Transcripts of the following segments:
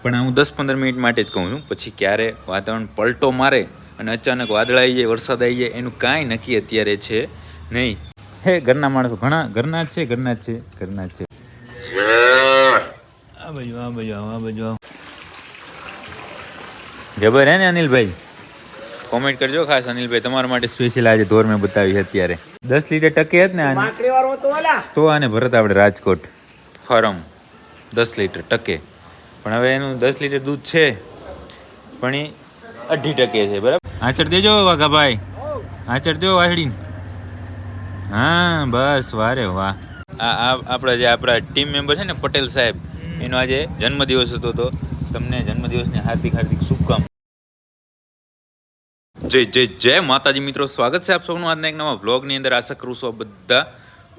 પણ હું 10-15 મિનિટ માટે જ કહું છું. પછી ક્યારે વાતાવરણ પલટો મારે અને અચાનક વાદળ આવી જાય, વરસાદ આવી જાય, એનું કાંઈ નક્કી અત્યારે છે નહીં. હે ઘરના માણસો ઘણા ઘરના જ છે. આ બાજુ જબર હે ને અનિલભાઈ? કોમેન્ટ કરજો ખાસ અનિલભાઈ, તમારા માટે સ્પેશિયલ આજે ધોર મેં બતાવી છે. અત્યારે 10 લીટર ટકે જ ને તો આને ભરત આપણે રાજકોટ ફાર્મ 10 લીટર ટકે. પણ હવે એનું 10 લીટર દૂધ છે પણ એ 2.5% છે. બરાબર, આચર દેજો વાઘાભાઈ, આચર દો વાસળી. હા બસ, વારે વાહ. આપણા ટીમ મેમ્બર છે ને પટેલ સાહેબ, એનો આજે જન્મદિવસ હતો. તો તમને જન્મદિવસની હાર્દિક શુભકામના. જય માતાજી મિત્રો, સ્વાગત છે આપ સૌનું આજના એક નવા વ્લોગની અંદર. આશા કરું છું બધા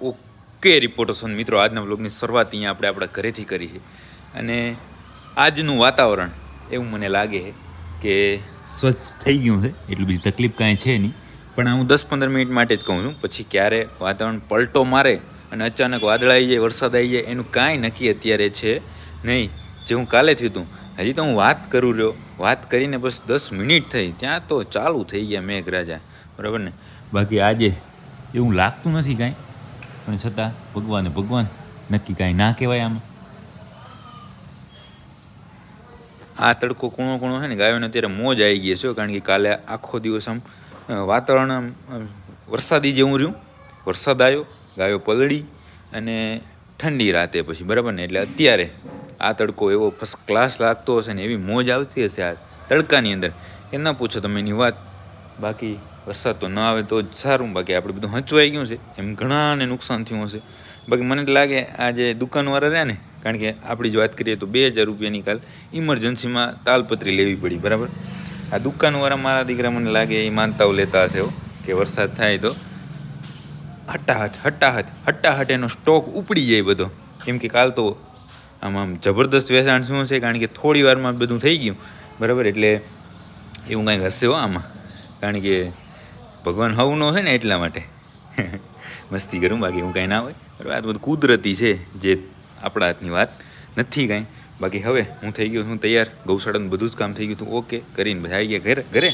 ઓકે રિપોર્ટર્સ. મિત્રો આજના વ્લોગની શરૂઆત અહીંયા આપણે આપણા ઘરેથી કરી છે. અને આજનું વાતાવરણ એવું મને લાગે છે કે સ્વચ્છ થઈ ગયું છે, એટલી બધી તકલીફ કાંઈ છે નહીં. પણ હું 10-15 મિનિટ માટે જ કહું છું. પછી ક્યારે વાતાવરણ પલટો મારે અને અચાનક વાદળ આવી જાય, વરસાદ આવી જાય, એનું કાંઈ નક્કી અત્યારે છે નહીં. જે હું કાલે થયું હતું, હજી તો હું વાત કરું રહ્યો, વાત કરીને બસ 10 મિનિટ થઈ ત્યાં તો ચાલુ થઈ ગયા મેઘરાજા. બરાબર ને? બાકી આજે એવું લાગતું નથી કાંઈ, પણ છતાં ભગવાન નક્કી કાંઈ ના કહેવાય આમાં. આ તડકો કૂણો છે ને, ગાયોને અત્યારે મોજ આવી ગઈ છે. કારણ કે કાલે આખો દિવસ આમ વાતાવરણ વરસાદી જેવું રહ્યું. વરસાદ આવ્યો, ગાયો પલળી અને ઠંડી રાતે પછી. બરાબર ને? એટલે અત્યારે આ તડકો એવો ફર્સ્ટ ક્લાસ લાગતો હશે ને, એવી મોજ આવતી હશે આ તડકાની અંદર કે ન પૂછો તમે એની વાત. બાકી વરસાદ તો ન આવે તો જ સારું. બાકી આપણે બધું હંચવાઈ ગયું છે, એમ ઘણાને નુકસાન થયું હશે. બાકી મને લાગે આ જે દુકાનવાળા રહ્યા ને, કારણ કે આપણી જ વાત કરીએ તો 2000 રૂપિયાની કાલ ઇમરજન્સીમાં તાલપત્રી લેવી પડી. બરાબર? આ દુકાનવાળા મારા દીકરા મને લાગે એ માનતાઓ લેતા હશે કે વરસાદ થાય તો હટ્ટાહટ એનો સ્ટોક ઉપડી જાય બધો. કેમ કે કાલ તો આમ જબરદસ્ત વેચાણ શું છે, કારણ કે થોડી વારમાં બધું થઈ ગયું. બરાબર? એટલે એવું કાંઈક હશે આમાં, કારણ કે ભગવાન હવનો છે ને એટલા માટે મસ્તી કરું. બાકી હું કાંઈ ના હોય. બરાબર? આ બધું કુદરતી છે, જે આપણા હાથની વાત નથી કાંઈ. બાકી હવે હું થઈ ગયો છું તૈયાર. ગૌશાળાનું બધું જ કામ થઈ ગયું હતું ઓકે કરીને બધા આવી ગયા ઘરે.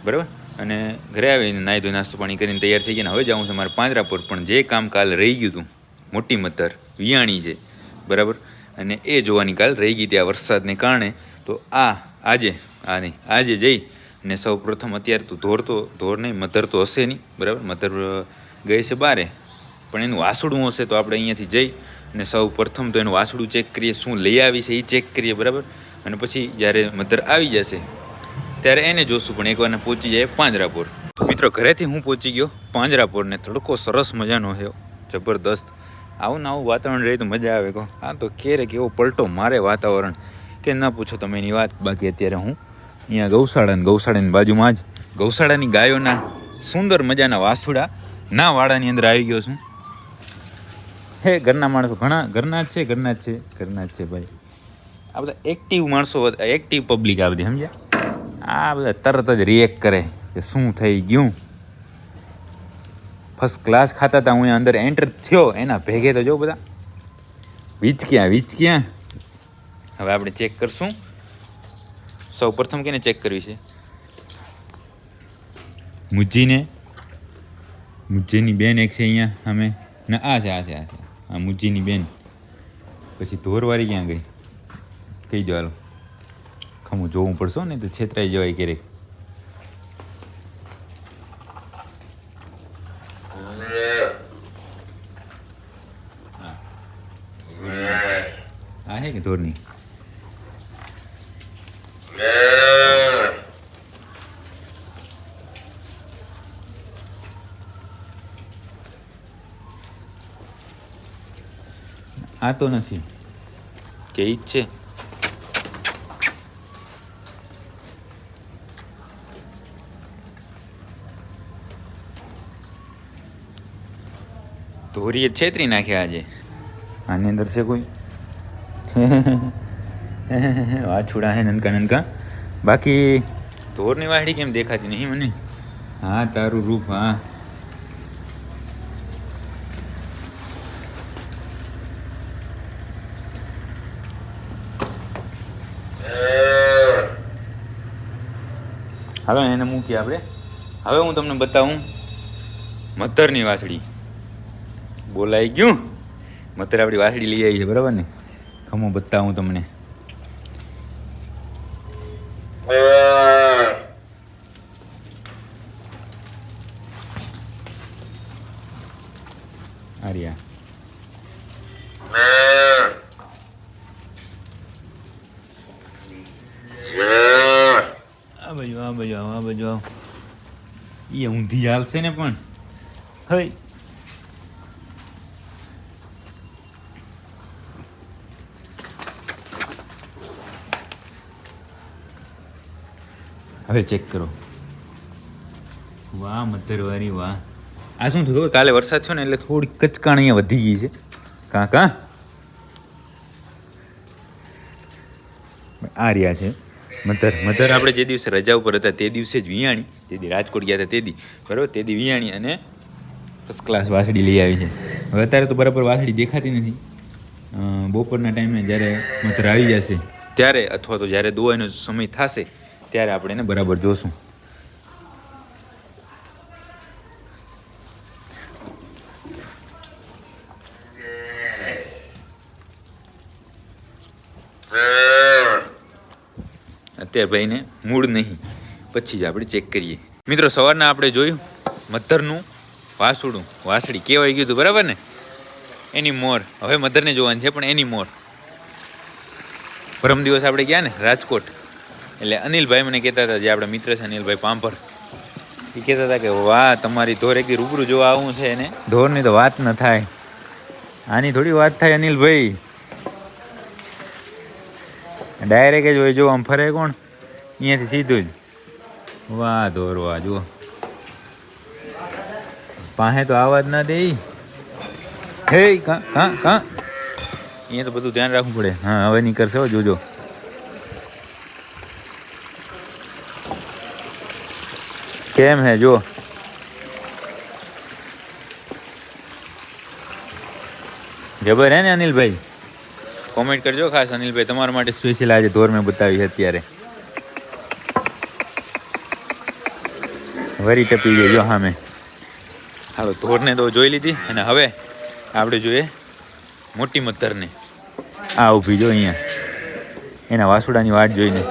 બરાબર? અને ઘરે આવીને નાહી ધોઈ નાસ્તો પાણી કરીને તૈયાર થઈ ગયા. હવે જાઉં છે મારે પાંજરાપોર. પણ જે કામ કાલ રહી ગયું હતું, મોટી મતર વિયાણી છે. બરાબર? અને એ જોવાની કાલ રહી ગઈ ત્યાં વરસાદને કારણે. તો આજે જઈ અને સૌ પ્રથમ અત્યારે તો ધોર નહીં, મધર તો હશે નહીં. બરાબર? મધર ગઈ છે બારે, પણ એનું વાસુડું હશે તો આપણે અહીંયાથી જઈ અને સૌ પ્રથમ તો એનું વાસુડું ચેક કરીએ, શું લઈ આવી છે એ ચેક કરીએ. બરાબર? અને પછી જ્યારે મધર આવી જશે ત્યારે એને જોશું. પણ એકવાર પહોંચી જાય પાંજરાપોર. મિત્રો ઘરેથી હું પહોંચી ગયો પાંજરાપોર ને તડકો સરસ મજાનો છે, જબરદસ્ત. આવું વાતાવરણ રહે તો મજા આવે. કહો આ તો ક્યારેક એવો પલટો મારે વાતાવરણ કે ના પૂછો તમે એની વાત. બાકી અત્યારે હું અહીંયા ગૌશાળાની બાજુમાં જ ગૌશાળાની ગાયોના સુંદર મજાના વાસુડા ના વાડાની અંદર આવી ગયો છું. હે ઘરના માણસો ઘરના જ છે ભાઈ. આ બધા એક્ટિવ માણસો, એક્ટિવ પબ્લિક આ બધી, સમજ્યા? આ બધા તરત જ રિએક્ટ કરે કે શું થઈ ગયું. ફર્સ્ટ ક્લાસ ખાતા હતા. હું અંદર એન્ટર થયો એના ભેગે તો જો બધા વીચક્યા. હવે આપણે ચેક કરશું. સૌ પ્રથમ કેને ચેક કરવી છે? મુજ્જીની બેન એક છે અહીંયા અમે ના. આ છે આ મુજ્જીની બેન. પછી ધોરવાળી ક્યાં ગઈ? કહી દો હાલો. ખમું જોવું પડશે ને તો છેતરાઈ જવાય ક્યારેક. આ છે કે ધોરની? આ તો નથી કે ઈ જ છે. ધોરીએ છેતરી નાખ્યા આજે. આની અંદર છે કોઈ વાછુડા છે નનકા. બાકી ધોરની વાહડી કેમ દેખાતી નહીં મને? હા તારું રૂપ. હા હવે એને મૂકીએ આપણે. હવે હું તમને બતાવું મધરની વાસળી. બોલાઈ ગયું. મધર આપણી વાસળી લઈ આવી છે, બરાબર ને? ખમો બતાવું તમને. આર્યા આ બાજુ એ ઊંધી હાલશે ને પણ હઈ હવે ચેક કરો. વાહ મધરવાળી વાહ. આ શું થયું કાલે વરસાદ થયો ને એટલે થોડી કચકાણ અહીંયા વધી ગઈ છે. કાં આ રહ્યા છે મધર આપણે જે દિવસે રજા ઉપર હતા તે દિવસે જ વિયાણી, તે દી રાજકોટ ગયા હતા તે દી, બરાબર, તે દી વિયાણી અને ફર્સ્ટ ક્લાસ વાસળી લઈ આવી છે. હવે અત્યારે તો બરાબર વાસળી દેખાતી નથી. બપોરના ટાઈમે જ્યારે મધર આવી જશે ત્યારે, અથવા તો જ્યારે દોવાનો સમય થશે ત્યારે આપણે એને બરાબર જોશું. અત્યારે ભાઈને મૂડ નહીં, પછી જ આપણે ચેક કરીએ. મિત્રો સવારના આપણે જોયું મધરનું વાસળી કહેવાય ગયું હતું, બરાબર ને? એની મોર હવે મધરને જોવાની છે, પણ એની મોર. પરમ દિવસ આપણે ગયા ને રાજકોટ, એટલે અનિલભાઈ મને કહેતા હતા, જે આપણા મિત્ર છે અનિલભાઈ પાંભર, એ કહેતા હતા કે વાહ તમારી ધોર એક રૂબરૂ જોવા આવું છે. એને ધોરની તો વાત ન થાય, આની થોડી વાત થાય અનિલભાઈ. ડાયરેક્ટ જ હોય, જો આમ ફરે કોણ અહીંયાથી સીધું જ. વાહ ધોર વાહ, જુઓ પાસે તો આવાજ ના દે. હે કાં અહીંયા તો બધું ધ્યાન રાખવું પડે. હા હવે નીકળશે હો, જોજો. કેમ હે જો. જબર હે ને અનિલભાઈ? કોમેન્ટ કરજો ખાસ અનિલભાઈ, તમારા માટે સ્પેશિયલ આજે ધોર મેં બતાવી છે. અત્યારે વરી ટપી ગઈ જો. હા મેં હાલો ધોરને તો જોઈ લીધી, અને હવે આપણે જોઈએ મોટી મધરને. આ ઊભી જો અહીંયા એના વાસુડાની વાટ જોઈને.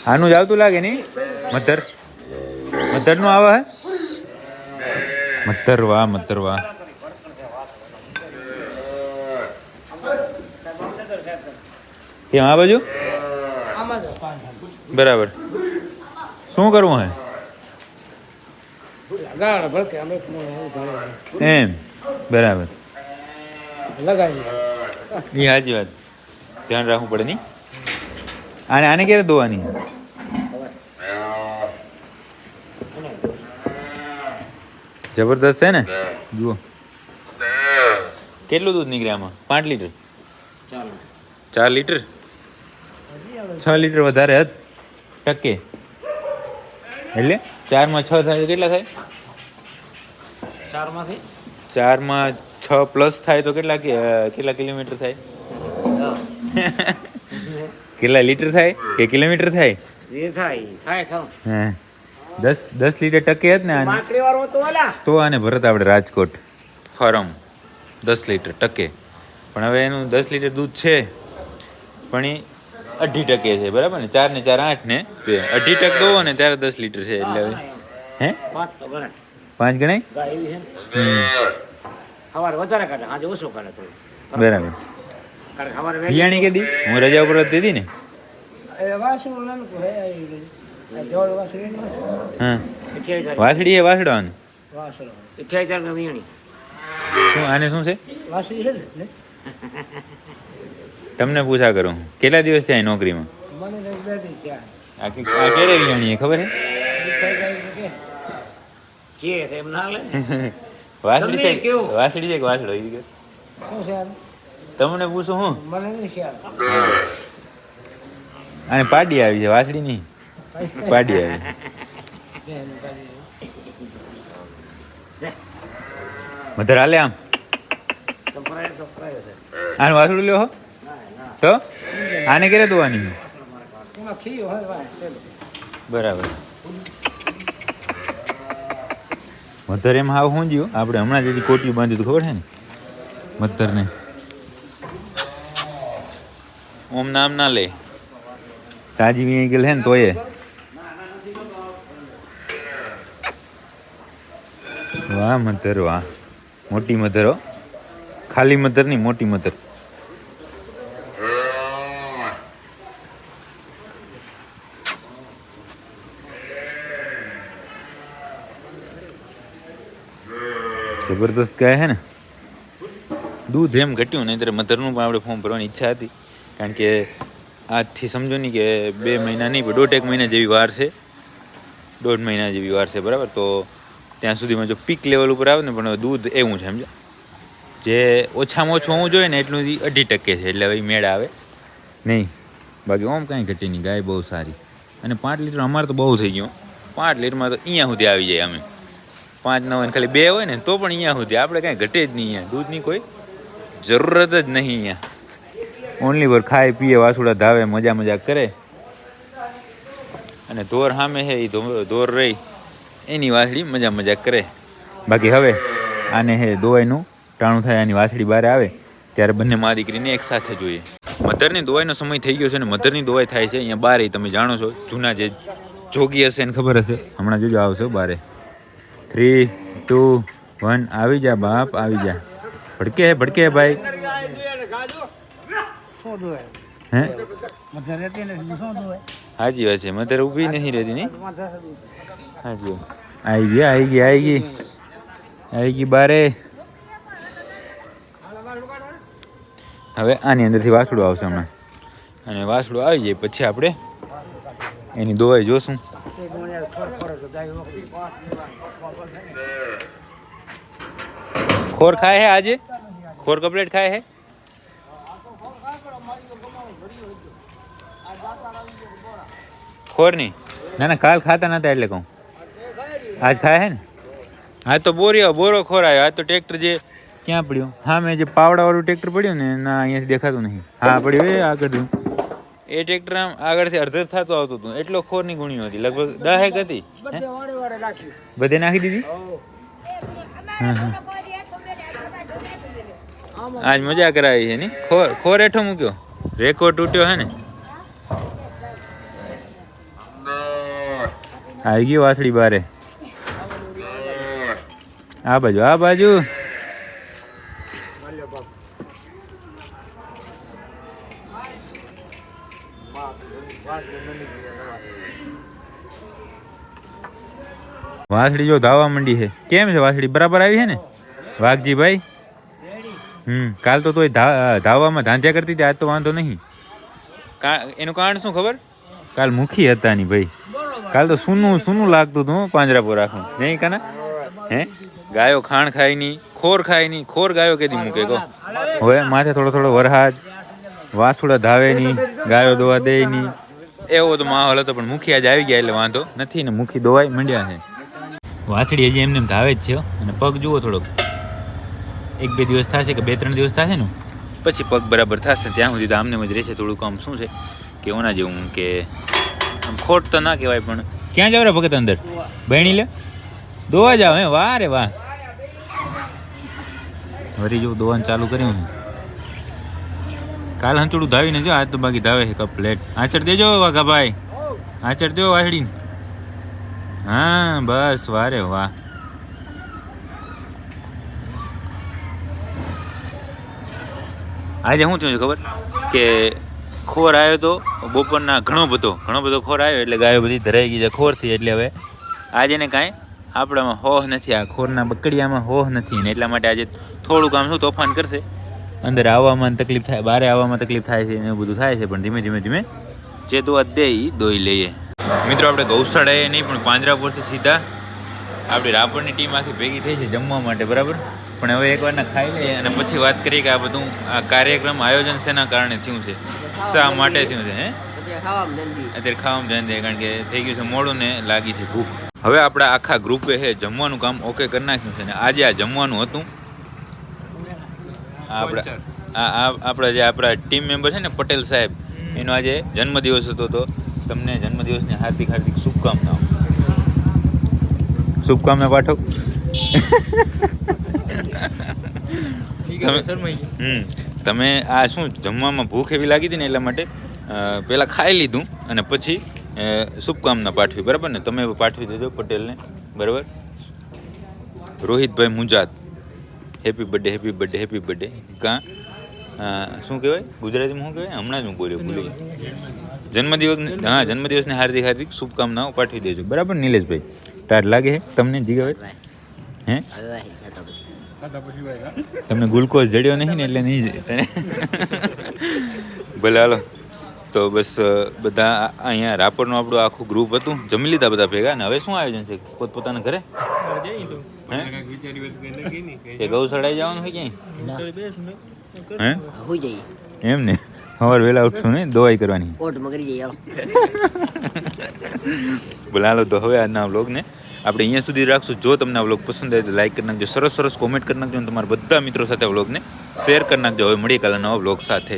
આનું જ આવતું લાગે નહીં? મધરનું આવે હે? મધર વાહ. કેમ આ બાજુ? બરાબર. શું કરવું હે એમ? બરાબર, એ સાચી વાત. ધ્યાન રાખવું પડે નહીં? આને ક્યારે ધોવાની? જબરદસ્ત છે ને. જુઓ કેટલું દૂધ નીકળે આમાં? 5 લીટર? 4 લીટર? 6 લીટર વધારે હદ ટકે. એટલે 4 માં 6 થાય તો કેટલા થાય? 4 માં 6 પ્લસ થાય તો કેટલા કિલોમીટર થાય? કેટલા લીટર થાય કે કિલોમીટર થાય? હા 10 લીટર ટકે જ ને આને. તો આને ભરત આપણે રાજકોટ ફાર્મ 10 લીટર ટકે. પણ હવે એનું 10 લીટર દૂધ છે, પણ એ 2.5% છે, બરાબર ને? 4 ને 4 8 ને 2 2.5% દો ને ત્યારે 10 લીટર છે. એટલે હવે હે 5 ગણાય. બરાબર. બિયાણી કે દી હું રજા ઉપર દીધી ને. હા વાસળી એ વાસડવાનું શું? આને શું છે? તમને પૂછા કરું કેટલા દિવસ થયા નોકરીમાં? આ ક્યારે વિયાણી ખબર છે? વાસળી છે કે વાસડો? તમને પૂછું હું. અને પાડી આવી છે, વાસળી નહીં, પાડી આવી. મધર હાલે આમ આનું વાસળું લ્યો. તો આને ક્યારે ધોવાની બરાબર મધર એમ હાવ શું જ્યું આપણે હમણાં જ કોટિયું બાંધ્યું હતું ખબર છે ને મધરને ઓમ નામ ના લે તાજી વી ગયેલ હે ને તોય વાહ મધર વાહ મોટી મધર હો ખાલી મધર નહીં મોટી મધર જબરદસ્ત ગાય હે ને દૂધ એમ ઘટ્યું નહીં ત્યારે મધરનું પણ આપણે ફોર્મ ભરવાની ઈચ્છા હતી કારણ કે આજથી સમજો નહીં કે 2 મહિના નહીં પણ 1.5 મહિના જેવી વાર છે 1.5 મહિના જેવી વાર છે બરાબર તો ત્યાં સુધીમાં જો પીક લેવલ ઉપર આવે ને પણ દૂધ એવું છે સમજો જે ઓછામાં ઓછું હોવું જોઈએ ને એટલું 2.5% છે એટલે હવે મેળ આવે નહીં બાકી ઓમ કાંઈ ઘટી નહીં ગાય બહુ સારી અને 5 લીટર અમારે તો બહુ થઈ ગયું 5 લીટરમાં તો અહીંયા સુધી આવી જાય અમે 5 9 ખાલી 2 હોય ને તો પણ અહીંયા સુધી આપણે કાંઈ ઘટે જ નહીં અહીંયા દૂધની કોઈ જરૂરત જ નહીં અહીંયા ઓનલી પર ખાય પીએ વાસુડા ધાવે મજા કરે અને ધોર સામે છે એ ધોર રહી એની વાસળી મજા કરે બાકી હવે આને હે દોવાઈનું ટાણું થાય આની વાસળી બહાર આવે ત્યારે બંને મા દીકરીને એક સાથે જોઈએ મધરની દોવાઈનો સમય થઈ ગયો છે ને મધરની દોવાઈ થાય છે અહીંયા બારે તમે જાણો છો જૂના જે જોગી હશે એને ખબર હશે હમણાં જોજો આવશે બારે 3 2 1 આવી જા બાપ આવી જા ભડકે હે ભાઈ હે હાજી વાત છે મધર ઊભી નહીં રહેતી નહીં હાજી આવી ગઈ બારે હવે આની અંદરથી વાસળું આવશે હમણાં અને વાસળું આવી જાય પછી આપણે એની દોવાઈ જોશું ખોર ખાય હે આજે ખોર કમ્પ્લીટ ખાય હે ખોર નહીં ના કાલ ખાતા નતા એટલે કહું આજ ખાય હે ને આજ તો બોરો ખોર આવ્યો આજ તો ટ્રેક્ટર જે ક્યાં પડ્યું હા મેં જે પાવડાવાળું ટ્રેક્ટર પડ્યું ને ના અહીંયાથી દેખાતું નહીં હા પડ્યું એ આગળ થયું એ ટ્રેક્ટર આમ આગળથી અડધો થતો આવતું હતું એટલો ખોરની ગુણીઓ હતી લગભગ 10 હતી બધે નાખી દીધી આજ મજા કરાવી છે ની ખોર હેઠો મૂક્યો રેકોર્ડ તૂટ્યો હે ને આવી ગઈ વાસળી બારે આ બાજુ વાસળી જો ધાવા માંડી છે કેમ છે વાસળી બરાબર આવી છે ને વાઘજી ભાઈ કાલ તો તોય ધાવામાં ધાંધ્યા કરતી હતી આજ તો વાંધો નહીં એનું કારણ શું ખબર કાલ મુખી હતા ની ભાઈ કાલ તો સૂનું લાગતું હતું પાંજરાપોર રાખું નહીં કાના હે ગાયો ખાણ ખાય નહીં ખોર ખાય નહીં ખોર ગાયો કેદી મૂકે કહો હવે માથે થોડો વરહાદ વાસુડા ધાવે નહીં ગાયો દોવા દે નહીં એવો તો માહોલ હતો પણ મુખી આજે આવી ગયા એટલે વાંધો નથી ને મુખી દોવાઈ મંડ્યા છે વાસળી હજી એમને ધાવે જ છે અને પગ જુઓ થોડોક 1-2 દિવસ થશે કે 2-3 દિવસ થશે ને પછી પગ બરાબર થશે ત્યાં સુધી તો આમને જ રહેશે થોડુંક આમ શું છે કે ઓના જેવું કે આમ ખોટ તો ના કહેવાય પણ ક્યાં જાવ રે ભગત અંદર બહેણી લે દોવા જાવ હે વાહ રે વાહ વરી જેવું દોવાનું ચાલુ કર્યું કાલ હંચોડું ધાવીને જો આજ તો બાકી ધાવે છે કમ્પ્લેટ આચર દેજો વાઘા ભાઈ આચર દો વાસળી હા બસ વાહ રે વાહ આજે શું થયું છે ખબર કે ખોર આવ્યો તો બપોરના ઘણો બધો ખોર આવ્યો એટલે ગાયો બધી ધરાઈ ગઈ છે ખોરથી એટલે હવે આજે ને કાંઈ આપણામાં હોહ નથી આ ખોરના બકડિયામાં હોહ નથી ને એટલા માટે આજે થોડુંક આમ શું તોફાન કરશે અંદર આવવામાં તકલીફ થાય બહાર આવવામાં તકલીફ થાય છે ને એવું બધું થાય છે પણ ધીમે જે દોવા દે એ દોઈ લઈએ મિત્રો આપણે ગૌશાળાએ નહીં પણ પાંજરાપોરથી સીધા આપણી રાપરની ટીમ આખી ભેગી થઈ છે જમવા માટે બરાબર પણ હવે એકવારના ખાઈ લઈએ અને પછી વાત કરીએ કે આ બધું આ કાર્યક્રમ આયોજન શેના કારણે થયું છે શા માટે થયું છે હે અત્યારે ખાવામાં ધ્યાન દે કારણ કે થઈ ગયું છે મોડું ને લાગી છે ભૂખ હવે આપણા આખા ગ્રુપે જમવાનું કામ ઓકે કરી નાખ્યું છે ને આજે આ જમવાનું હતું આપણા જે આપણા ટીમ મેમ્બર છે ને પટેલ સાહેબ, એનો આજે જન્મદિવસ હતો, તો તમને જન્મદિવસની હાર્દિક હાર્દિક શુભકામના પાઠવ. તમે આ શું જમવામાં ભૂખ એવી લાગી હતી ને એટલા માટે પહેલાં ખાઈ લીધું અને પછી શુભકામના પાઠવી, બરાબર ને? તમે પાઠવી દેજો પટેલને, બરાબર? રોહિતભાઈ Munjat, happy birthday happy birthday happy birthday. કાં શું કહેવાય ગુજરાતીમાં? શું કહેવાય? હમણાં જ હું બોલ્યો, ભૂલી ગયો. જન્મદિવસની હાર્દિક હાર્દિક શુભકામનાઓ પાઠવી દેજો, બરાબર નિલેશભાઈ? ટાઢ લાગે છે તમને જીગાભાઈ? હે, તમને ગ્લુકોઝ જડ્યો નહીં ને એટલે નહીં. ભલે હાલો, તો બસ બધા અહીંયા રાપરનું આપણું આખું ગ્રુપ હતું, જમી લીધા બધા ભેગા. ને હવે શું આયોજન છે? પોતપોતાના ઘરે કે ગૌશાળાએ જવાનું હોય ક્યાંય? હે, એમ ને? સવાર વહેલા ઉઠશું ને, દવાઈ કરવાની. ભલે હાલો, તો હવે આજના વ્લોગને આપણે અહીંયા સુધી રાખશું. જો તમને આ વ્લોગ પસંદ આવે તો લાઈક કરી નાખજો, સરસ સરસ કોમેન્ટ કરી નાખજો અને તમારા બધા મિત્રો સાથે વ્લોગને શેર કરી નાખજો. હવે મળીએ કાલે નવા વ્લોગ સાથે.